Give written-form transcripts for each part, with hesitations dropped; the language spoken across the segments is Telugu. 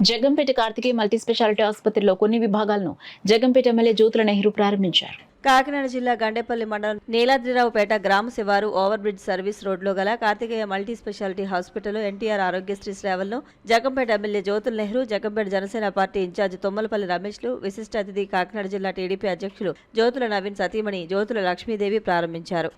జగంపేట కార్తికేయ మల్టీ స్పెషాలిటీ ఆసుపత్రిలో కొన్ని విభాగాలను జగంపేట ఎమ్మెల్యే జ్యోతుల నెహ్రూ ప్రారంభించారు. కాకినాడ జిల్లా గండేపల్లి మండలం నీలాద్రిరావుపేట గ్రామ శివారు ఓవర్ బ్రిడ్జ్ సర్వీస్ రోడ్లో గల కార్తికేయ మల్టీ స్పెషాలిటీ హాస్పిటల్లో ఎన్టీఆర్ ఆరోగ్యశ్రీ సేవలను Jaggampeta MLA Jyothula Nehru, Jaggampeta Janasena party incharge Tummalapalli రమేష్లు, విశిష్ట అతిథి కాకినాడ జిల్లా టీడీపీ అధ్యక్షులు జ్యోతుల నవీన్ సతీమణి జ్యోతుల లక్ష్మీదేవి ప్రారంభించారు.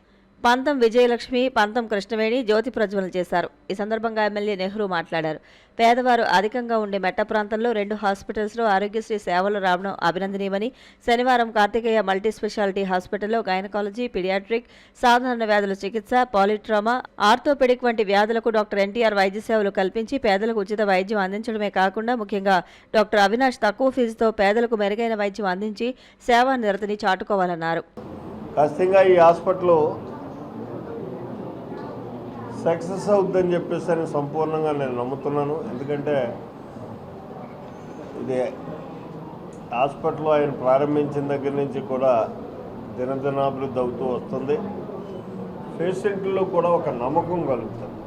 పంతం విజయలక్ష్మి, పంతం కృష్ణవేణి జ్యోతి ప్రజ్వలన చేశారు. ఈ సందర్భంగా ఎమ్మెల్యే నెహ్రూ మాట్లాడారు. పేదవారు అధికంగా ఉండే మెట్ట ప్రాంతంలో 2 హాస్పిటల్స్లో ఆరోగ్యశ్రీ సేవలు రావడం అభినందనీయమని, శనివారం కార్తికేయ మల్టీ స్పెషాలిటీ హాస్పిటల్లో గైనకాలజీ, పీడియాట్రిక్, సాధారణ వ్యాధుల చికిత్స, పాలిట్రామా, ఆర్థోపెడిక్ వంటి వ్యాధులకు డాక్టర్ ఎన్టీఆర్ వైద్య సేవలు కల్పించి పేదలకు ఉచిత వైద్యం అందించడమే కాకుండా ముఖ్యంగా డాక్టర్ అవినాష్ తక్కువ ఫీజుతో పేదలకు మెరుగైన వైద్యం అందించి సేవా నిరతిని చాటుకోవాలన్నారు. సక్సెస్ అవుద్దని చెప్పేసి సంపూర్ణంగా నేను నమ్ముతున్నాను. ఎందుకంటే ఇది హాస్పిటల్ ఆయన ప్రారంభించిన దగ్గర నుంచి కూడా దినదినాభివృద్ధి అవుతూ వస్తుంది. పేషెంట్లో కూడా ఒక నమ్మకం కలుగుతుంది.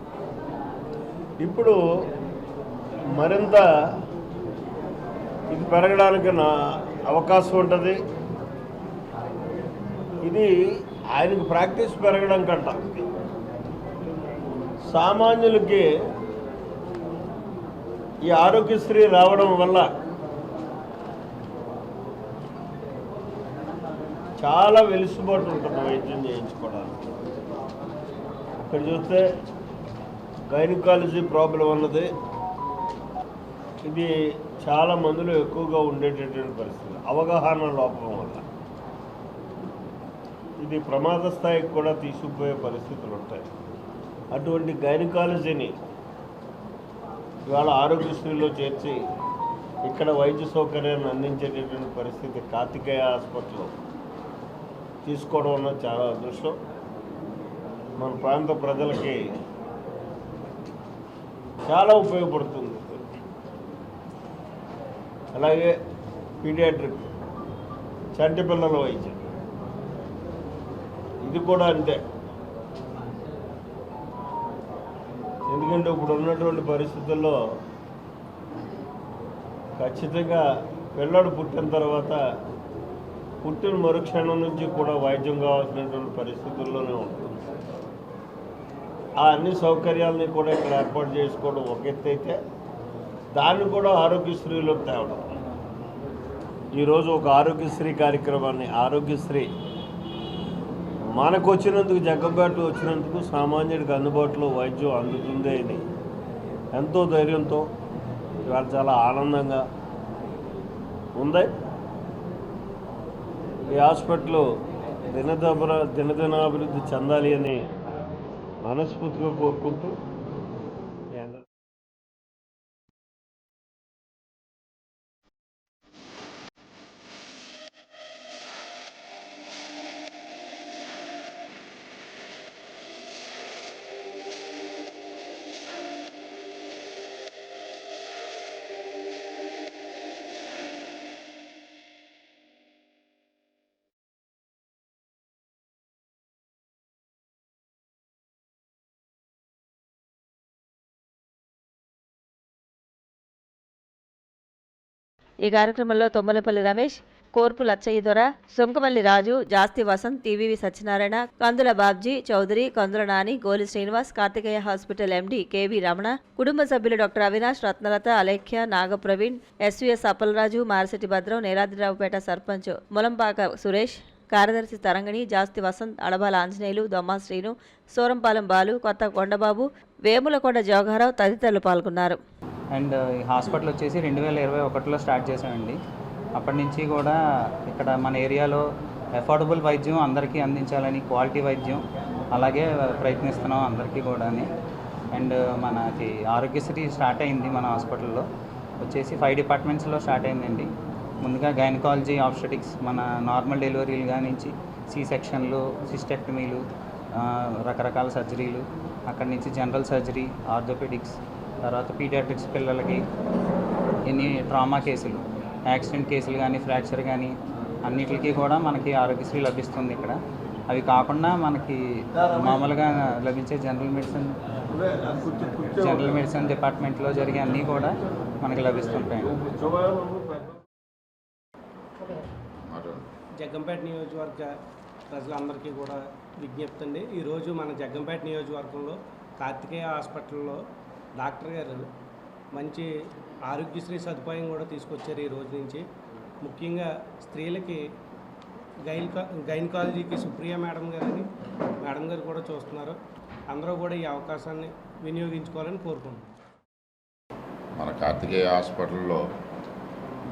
ఇప్పుడు మరింత ఇది పెరగడానికి అవకాశం ఉంటుంది. ఇది ఆయనకు ప్రాక్టీస్ పెరగడం కంట సామాన్యులకి ఈ ఆరోగ్యశ్రీ రావడం వల్ల చాలా వెలుసుబాటు ఉంటుంది వైద్యం చేయించుకోవడానికి. ఇక్కడ చూస్తే గైనకాలజీ ప్రాబ్లం అన్నది ఇది చాలా మందిలో ఎక్కువగా ఉండేటటువంటి పరిస్థితి. అవగాహన లోపం వల్ల ఇది ప్రమాద స్థాయికి కూడా తీసుకుపోయే పరిస్థితులు ఉంటాయి. అటువంటి గైనకాలజీని ఇవాళ ఆరోగ్యశ్రీలో చేర్చి ఇక్కడ వైద్య సౌకర్యాన్ని అందించేటటువంటి పరిస్థితి కార్తికేయ హాస్పిటల్లో తీసుకోవడం అన్నది చాలా అదృష్టం. మన ప్రాంత ప్రజలకి చాలా ఉపయోగపడుతుంది. అలాగే పీడియాట్రిక్ చంటి పిల్లల వైద్యం ఇది కూడా అంతే. ఎందుకంటే ఇప్పుడు ఉన్నటువంటి పరిస్థితుల్లో ఖచ్చితంగా పిల్లడు పుట్టిన తర్వాత పుట్టిన మరుక్షణం నుంచి కూడా వైద్యం కావాల్సినటువంటి పరిస్థితుల్లోనే ఉంటుంది. ఆ అన్ని సౌకర్యాలని కూడా ఇక్కడ ఏర్పాటు చేసుకోవడం ఒక ఎత్తు అయితే దాన్ని కూడా ఆరోగ్యశ్రీలో తేవడం. ఈరోజు ఒక ఆరోగ్యశ్రీ కార్యక్రమాన్ని ఆరోగ్యశ్రీ మనకు వచ్చినందుకు, జగ్గంపేటలో వచ్చినందుకు సామాన్యుడికి అందుబాటులో వైద్యం అందుతుంది అని ఎంతో ధైర్యంతో ఇవాళ చాలా ఆనందంగా ఉంది. ఈ హాస్పిటల్ దినదినాభివృద్ధి చెందాలి అని మనస్ఫూర్తిగా కోరుకుంటూ ఈ కార్యక్రమంలో Tummalapalli Ramesh, Korpu Lachchayya Dora, Sunkamalli Raju, Jasti Vasanth, TVV Satyanarayana, Kandula Babji Chowdary, Kandula Nani, Goli Srinivas, Karthikeya hospital MD KV Ramana, కుటుంబ సభ్యులు డాక్టర్ అవినాష్, రత్నలత, అలేఖ్య, నాగప్రవీణ్, ఎస్వీఎస్ అప్పలరాజు, మారిశెట్టి భద్రం, నీలాద్రిరావుపేట సర్పంచ్ ములంపాక సురేష్, కార్యదర్శి తరంగిణి, జాస్తి వసంత్, అడబాల ఆంజనేయులు, దొమ్మా శ్రీను, సూరంపాలెం బాలు, కొత్త కొండబాబు, వేములకొండ జోగారావు తదితరులు పాల్గొన్నారు. అండ్ ఈ హాస్పిటల్ వచ్చేసి 2021లో స్టార్ట్ చేసామండి. అప్పటి నుంచి కూడా ఇక్కడ మన ఏరియాలో అఫోర్డబుల్ వైద్యం అందరికీ అందించాలని, క్వాలిటీ వైద్యం అలాగే ప్రయత్నిస్తున్నాం అందరికీ కూడా. అండ్ మనకి ఆరోగ్యశ్రీ స్టార్ట్ అయింది మన హాస్పిటల్లో వచ్చేసి 5 డిపార్ట్మెంట్స్లో స్టార్ట్ అయిందండి. ముందుగా గైనకాలజీ, ఆబ్స్టెటిక్స్, మన నార్మల్ డెలివరీలు కానించి సి సెక్షన్లు, సిస్టెక్టమీలు, రకరకాల సర్జరీలు, అక్కడి నుంచి జనరల్ సర్జరీ, ఆర్థోపెడిక్స్, తర్వాత పీడియాట్రిక్స్ పిల్లలకి ఎన్ని ట్రామా కేసులు, యాక్సిడెంట్ కేసులు కానీ, ఫ్రాక్చర్ కానీ అన్నిటికీ కూడా మనకి ఆరోగ్యశ్రీ లభిస్తుంది ఇక్కడ. అవి కాకుండా మనకి మామూలుగా లభించే జనరల్ మెడిసిన్ డిపార్ట్మెంట్లో జరిగే అన్నీ కూడా మనకి లభిస్తుంటాయండి. జగ్గంపేట నియోజకవర్గ ప్రజలందరికీ కూడా విజ్ఞప్తి అండి. ఈరోజు మన జగ్గంపేట నియోజకవర్గంలో కార్తికేయ హాస్పిటల్లో డాక్టర్ గారు మంచి ఆరోగ్యశ్రీ సదుపాయం కూడా తీసుకొచ్చారు. ఈ రోజు నుంచి ముఖ్యంగా స్త్రీలకి గైనకాలజీకి సుప్రియ మేడం గారు కూడా చూస్తున్నారు. అందరూ కూడా ఈ అవకాశాన్ని వినియోగించుకోవాలని కోరుకుంటున్నాం. మన కార్తికేయ హాస్పిటల్లో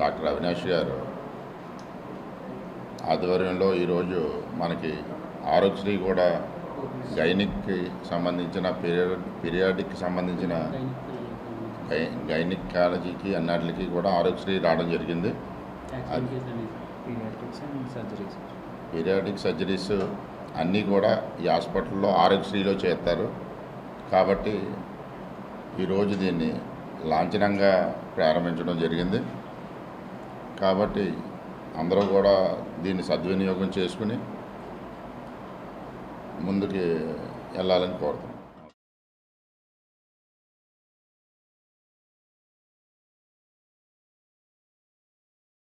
డాక్టర్ అవినాష్ గారు ఆధ్వర్యంలో ఈరోజు మనకి ఆరోగ్యశ్రీ కూడా గైనిక్కి సంబంధించిన పీరియాడిక్కి సంబంధించిన గైనికాలజీకి అన్నిటికి కూడా ఆరోగ్యశ్రీ రావడం జరిగింది. పీరియాడిక్ సర్జరీస్ అన్నీ కూడా ఈ హాస్పిటల్లో ఆరోగ్యశ్రీలో చేస్తారు. కాబట్టి ఈరోజు దీన్ని లాంఛనంగా ప్రారంభించడం జరిగింది. కాబట్టి అందరూ కూడా దీన్ని సద్వినియోగం చేసుకుని ముందుకు వెళ్ళాలని కోరుతున్నాం.